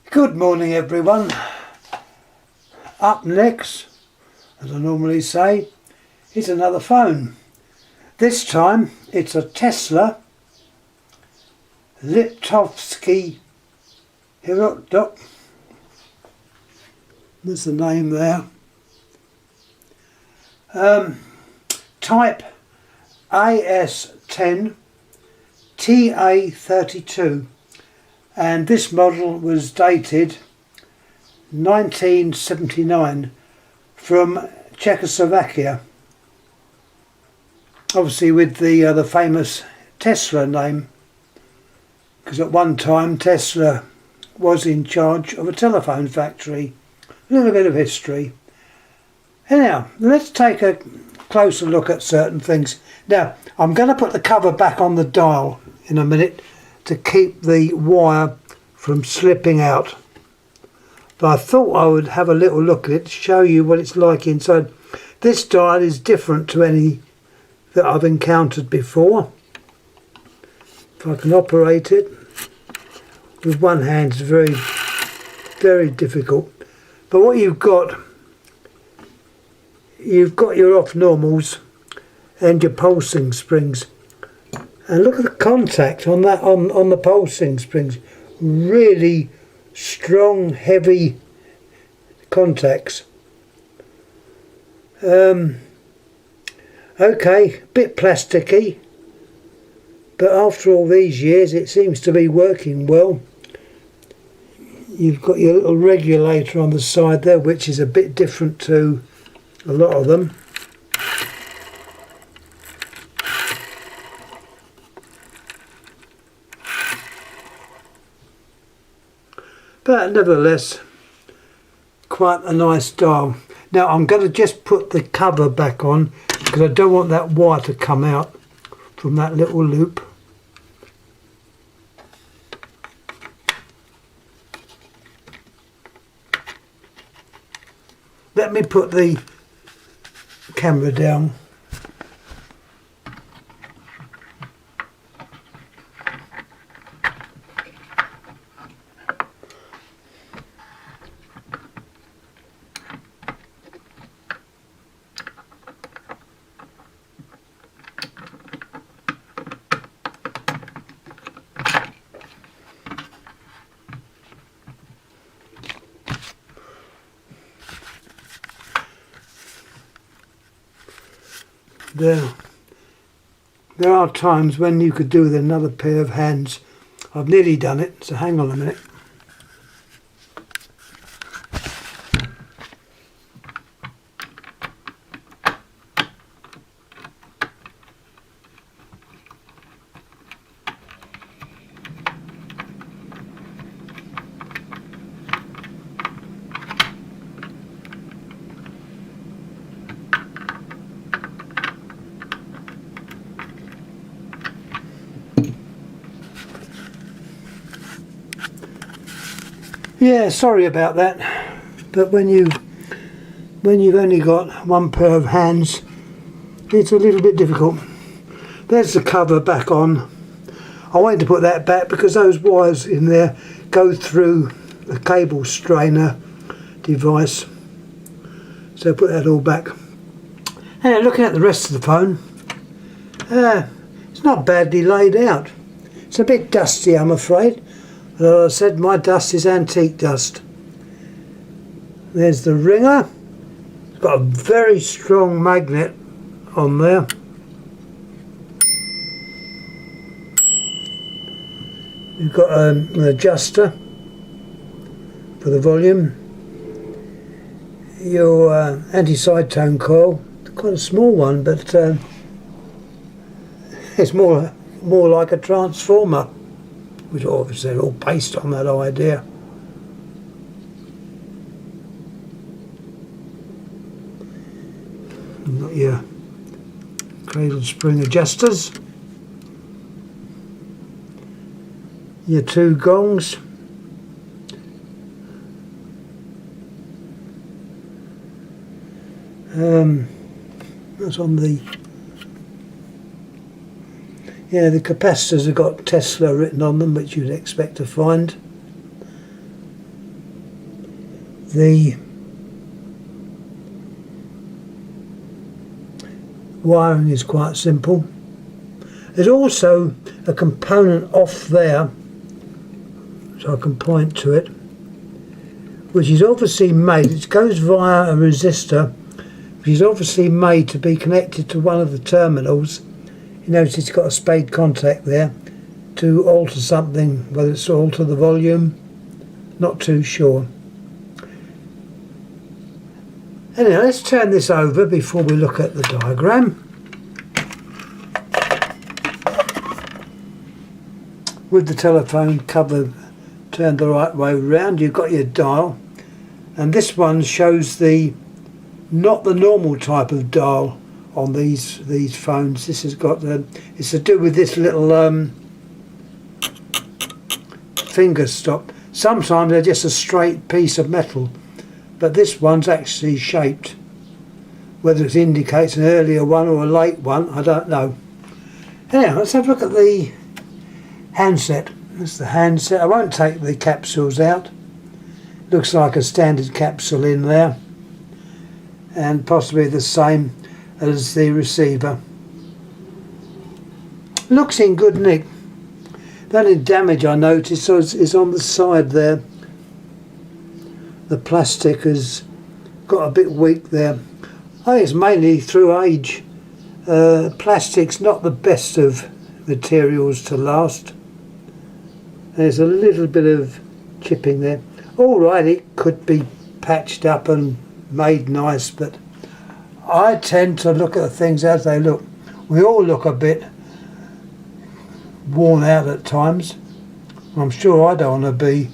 Good morning everyone. Up next, as I normally say, is another phone. This time it's a Tesla Liptovsky Hradok. There's the name there. Type AS10 TA 32. And this model was dated 1979 from Czechoslovakia, obviously with the famous Tesla name, because at one time Tesla was in charge of a telephone factory. A little bit of history. Anyhow, let's take a closer look at certain things. Now, I'm going to put the cover back on the dial in a minute to keep the wire from slipping out, but I thought I would have a little look at it to show you what it's like inside. This dial is different to any that I've encountered before. If I can operate it with one hand, it's very, very difficult. But what you've got your off normals and your pulsing springs. And look at the contact on that on the pulsing springs. Really strong, heavy contacts. Okay, bit plasticky, but after all these years it seems to be working well. You've got your little regulator on the side there, which is a bit different to a lot of them. But nevertheless, quite a nice dial. Now I'm going to just put the cover back on because I don't want that wire to come out from that little loop. Let me put the camera down. There are times when you could do with another pair of hands. I've nearly done it, so hang on a minute. Yeah, sorry about that, but when you've only got one pair of hands, it's a little bit difficult. There's the cover back on. I wanted to put that back because those wires in there go through a cable strainer device, so put that all back. And looking at the rest of the phone, it's not badly laid out. It's a bit dusty, I'm afraid. As I said, my dust is antique dust. There's the ringer. It's got a very strong magnet on there. You've got an adjuster for the volume. Your anti-side tone coil, quite a small one, but it's more like a transformer, which obviously they're all based on that idea. You've got your cradle spring adjusters, your two gongs, that's on the the capacitors have got Tesla written on them, which you'd expect to find. The wiring is quite simple. There's also a component off there, so I can point to it, which is obviously made, it goes via a resistor, which is obviously made to be connected to one of the terminals. You notice it's got a spade contact there to alter something, whether it's to alter the volume, not too sure. Anyway, let's turn this over before we look at the diagram. With the telephone cover turned the right way round, you've got your dial, and this one shows not the normal type of dial on these phones. This has got it's to do with this little finger stop. Sometimes they're just a straight piece of metal, but this one's actually shaped. Whether it indicates an earlier one or a late one, I don't know. Anyhow, let's have a look at the handset. That's the handset. I won't take the capsules out. Looks like a standard capsule in there, and possibly the same as the receiver. Looks in good nick. The only damage I noticed is on the side there. The plastic has got a bit weak there. I think it's mainly through age. Plastic's not the best of materials to last. There's a little bit of chipping there. Alright, it could be patched up and made nice, but I tend to look at the things as they look. We all look a bit worn out at times. I'm sure I don't want to be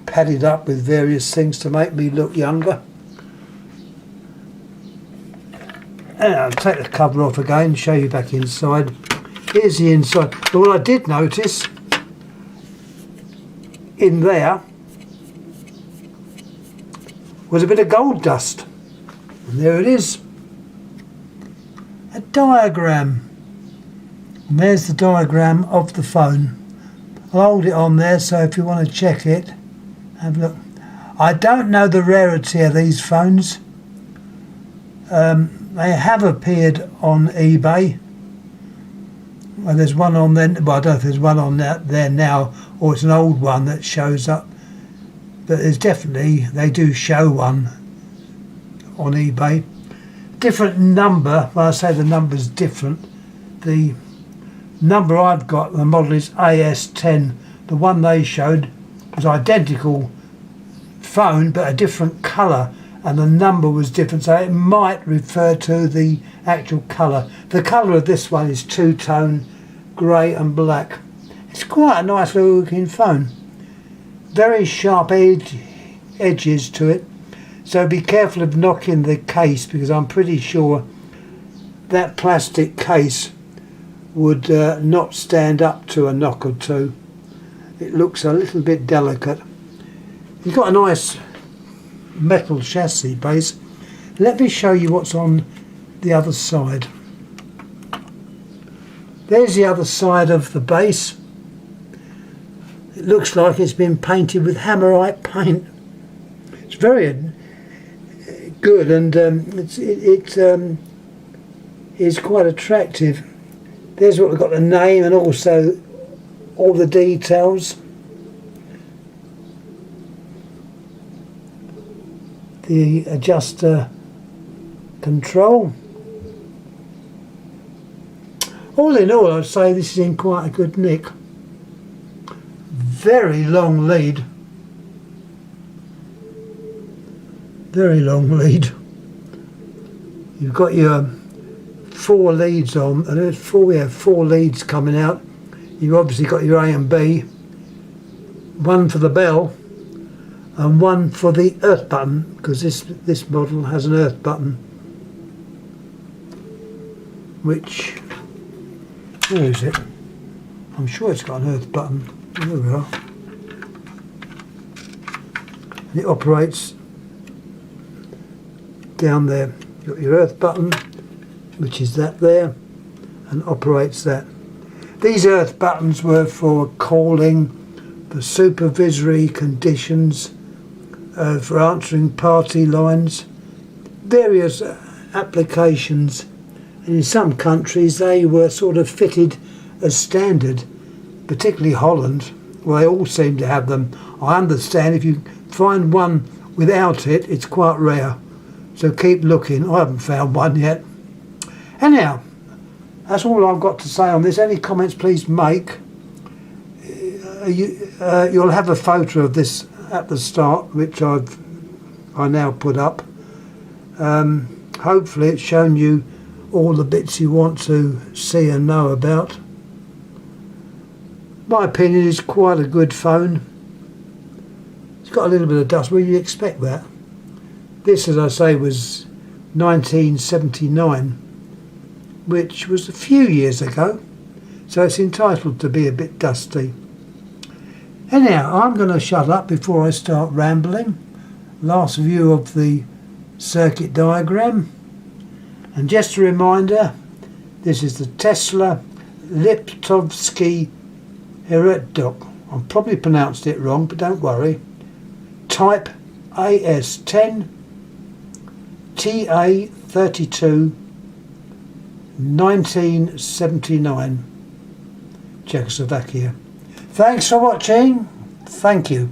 padded up with various things to make me look younger. And I'll take the cover off again, show you back inside. Here's the inside. But what I did notice in there was a bit of gold dust, and there it is, a diagram, and there's the diagram of the phone. I'll hold it on there, so if you want to check it, have a look. I don't know the rarity of these phones. They have appeared on eBay. Well, there's one on there, well, I don't know if there's one on there now, or it's an old one that shows up, but there's definitely, they do show one on eBay. Different number, when I say the number's different, the number I've got, the model is AS10. The one they showed was identical phone but a different colour, and the number was different, so it might refer to the actual colour. The colour of this one is two-tone grey and black. It's quite a nice looking phone. Very sharp edges to it, so be careful of knocking the case, because I'm pretty sure that plastic case would not stand up to a knock or two. It looks a little bit delicate. You've got a nice metal chassis base. Let me show you what's on the other side. There's the other side of the base. It looks like it's been painted with hammerite paint. It's very good, and it is quite attractive. There's what we've got, the name and also all the details. The adjuster control. All in all, I'd say this is in quite a good nick. Very long lead. Very long lead. You've got your 4 leads on, and we have 4 leads coming out. You've obviously got your A and B, one for the bell and one for the earth button, because this model has an earth button, which, where is it? I'm sure it's got an earth button. There we are. And it operates down there. You've got your earth button, which is that there, and operates that. These earth buttons were for calling, the supervisory conditions, for answering party lines, various applications, and in some countries they were sort of fitted as standard, particularly Holland, where they all seem to have them. I understand if you find one without it, it's quite rare, so keep looking. I haven't found one yet. Anyhow, that's all I've got to say on this. Any comments please make. You'll have a photo of this at the start, which I now put up. Hopefully it's shown you all the bits you want to see and know about. My opinion is quite a good phone. It's got a little bit of dust. Well, you expect that. This, as I say, was 1979, which was a few years ago, so it's entitled to be a bit dusty. Anyhow, I'm going to shut up before I start rambling. Last view of the circuit diagram. And just a reminder, this is the Tesla Liptovsky Hradok. I've probably pronounced it wrong, but don't worry. Type AS10 TA 32 1979, Czechoslovakia. Thanks for watching. Thank you.